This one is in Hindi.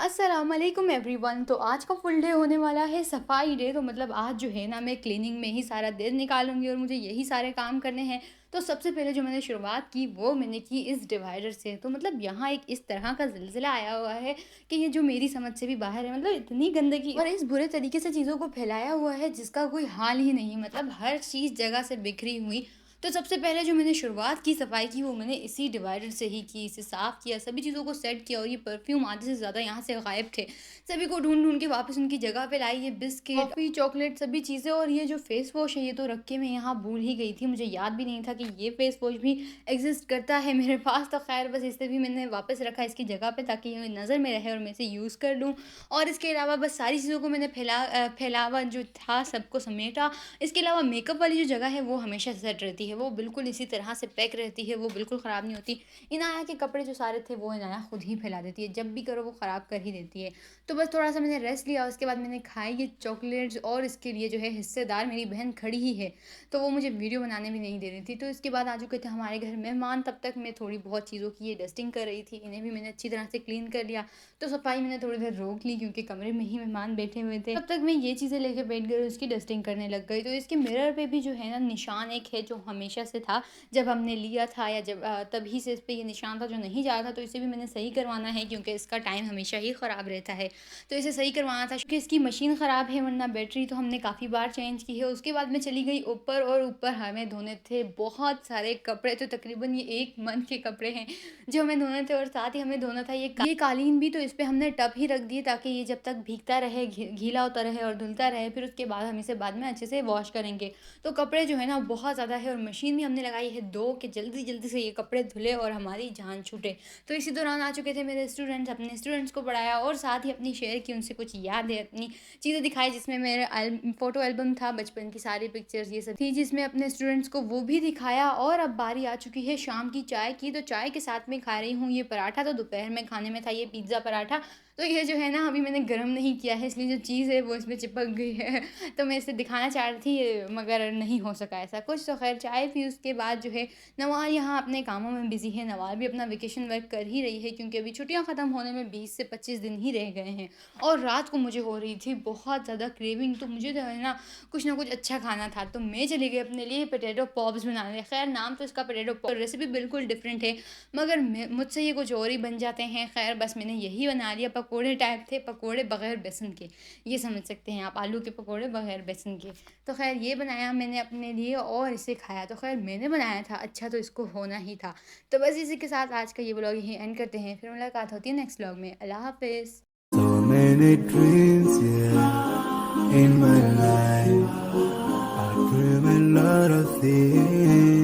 अस्सलामुअलैकुम एवरीवन। तो आज का फुल डे होने वाला है सफाई डे। तो मतलब आज जो है ना, मैं क्लीनिंग में ही सारा दिन निकालूंगी और मुझे यही सारे काम करने हैं। तो सबसे पहले जो मैंने शुरुआत की वो मैंने की इस डिवाइडर से। तो मतलब यहाँ एक इस तरह का ज़िलज़िला आया हुआ है कि ये जो मेरी समझ से भी बाहर है। मतलब इतनी गंदगी और इस बुरे तरीके से चीज़ों को फैलाया हुआ है जिसका कोई हाल ही नहीं। मतलब हर चीज़ जगह से बिखरी हुई। तो सबसे पहले जो मैंने शुरुआत की सफाई की वो मैंने इसी डिवाइडर से ही की। इसे साफ़ किया, सभी चीज़ों को सेट किया और ये परफ्यूम आधे से ज़्यादा यहाँ से गायब थे। सभी को ढूँढ-ढूँढ के वापस उनकी जगह पे लाई। ये बिस्किट, कॉफ़ी, चॉकलेट सभी चीज़ें और ये जो फेस वॉश है ये तो रख के मैं यहाँ भूल ही गई थी। मुझे याद भी नहीं था कि ये फेस वॉश भी एक्ज़िस्ट करता है मेरे पास। तो ख़ैर बस इसे भी मैंने वापस रखा इसकी जगह पे ताकि ये नज़र में रहे और मैं इसे यूज़ कर लूँ। और इसके अलावा बस सारी चीज़ों को मैंने फैलावा जो था सबको समेटा। इसके अलावा मेकअप वाली जो जगह है वो हमेशा सेट रहती है, वो बिल्कुल इसी तरह से पैक रहती है, वो बिल्कुल ख़राब नहीं होती। इनाया के कपड़े जो सारे थे वो इनाया खुद ही फैला देती है, जब भी करो वो ख़राब कर ही देती है। तो बस थोड़ा-सा मैंने रेस्ट लिया, उसके बाद मैंने खाई ये चॉकलेट्स और इसके लिए जो है हिस्सेदार मेरी बहन खड़ी ही है, तो वो मुझे वीडियो बनाने भी नहीं दे रही थी। तो इसके बाद आ चुके थे हमारे घर मेहमान, तब तक मैं थोड़ी बहुत चीज़ों की ये डस्टिंग कर रही थी, इन्हें भी मैंने अच्छी तरह से क्लीन कर लिया। तो सफाई मैंने थोड़ी देर रोक ली क्योंकि कमरे में ही मेहमान बैठे हुए थे। तब तक मैं ये चीज़ें लेके बैठ गई और उसकी डस्टिंग करने लग गई। तो इसके मिरर पे भी जो है ना निशान एक है जो हमेशा से था, जब हमने लिया था या जब तभी से इस पे ये निशान था जो नहीं जा रहा था। तो इसे भी मैंने सही करवाना है क्योंकि इसका टाइम हमेशा ही ख़राब रहता है। तो इसे सही करवाना था क्योंकि इसकी मशीन ख़राब है, वरना बैटरी तो हमने काफ़ी बार चेंज की है। उसके बाद मैं चली गई ऊपर और ऊपर हमें धोने थे बहुत सारे कपड़े। तो तकरीबन ये 1 मंथ के कपड़े हैं जो हमें धोने थे और साथ ही हमें धोना था ये कालीन भी। तो इस पे हमने टब ही रख दिए ताकि ये जब तक भीगता रहे, गीला होता रहे और धुलता रहे, फिर उसके बाद हम इसे बाद में अच्छे से वॉश करेंगे। तो कपड़े जो है ना बहुत ज़्यादा है और मशीन भी हमने लगाई है 2 कि जल्दी-जल्दी से ये कपड़े धुले और हमारी जान छूटे। तो इसी दौरान आ चुके थे मेरे स्टूडेंट्स, अपने स्टूडेंट्स को पढ़ाया और साथ ही अपनी शेयर की, उनसे कुछ यादें, अपनी चीज़ें दिखाई जिसमें मेरा फ़ोटो एल्बम था, बचपन की सारी पिक्चर्स ये सब थी जिसमें अपने स्टूडेंट्स को वो भी दिखाया। और अब बारी आ चुकी है शाम की चाय की। तो चाय के साथ में खा रही हूँ ये पराठा। तो दोपहर में खाने में था ये पिज़्ज़ा पराठा। तो ये जो है ना अभी मैंने गरम नहीं किया है, इसलिए जो चीज़ है वो इसमें चिपक गई है। तो मैं इसे दिखाना चाह रही थी मगर नहीं हो सका ऐसा कुछ। तो ख़ैर चाय पी, उसके बाद जो है नवाल यहाँ अपने कामों में बिज़ी है। नवाल भी अपना वेकेशन वर्क कर ही रही है क्योंकि अभी छुट्टियाँ ख़त्म होने में 20 से 25 दिन ही रह गए हैं। और रात को मुझे हो रही थी बहुत ज़्यादा क्रेविंग, तो मुझे जो है ना कुछ अच्छा खाना था। तो मैं चली गई अपने लिए पोटैटो पॉप्स बनाने। ख़ैर नाम तो इसका पोटैटो पॉप, रेसिपी बिल्कुल डिफरेंट है मगर मुझसे ये कुछ और ही बन जाते हैं। ख़ैर बस मैंने यही बना लिया। पकोड़े टाइप थे, पकोड़े बग़ैर बेसन के, ये समझ सकते हैं आप, आलू के पकोड़े बग़ैर बेसन के। तो ख़ैर ये बनाया मैंने अपने लिए और इसे खाया। तो ख़ैर मैंने बनाया था, अच्छा तो इसको होना ही था। तो बस इसी के साथ आज का ये व्लॉग यहीं एंड करते हैं। फिर मुलाकात होती है नेक्स्ट व्लॉग में। अल्लाह हाफ़िज़। So many dreams, yeah, in my life. I dream a lot of things.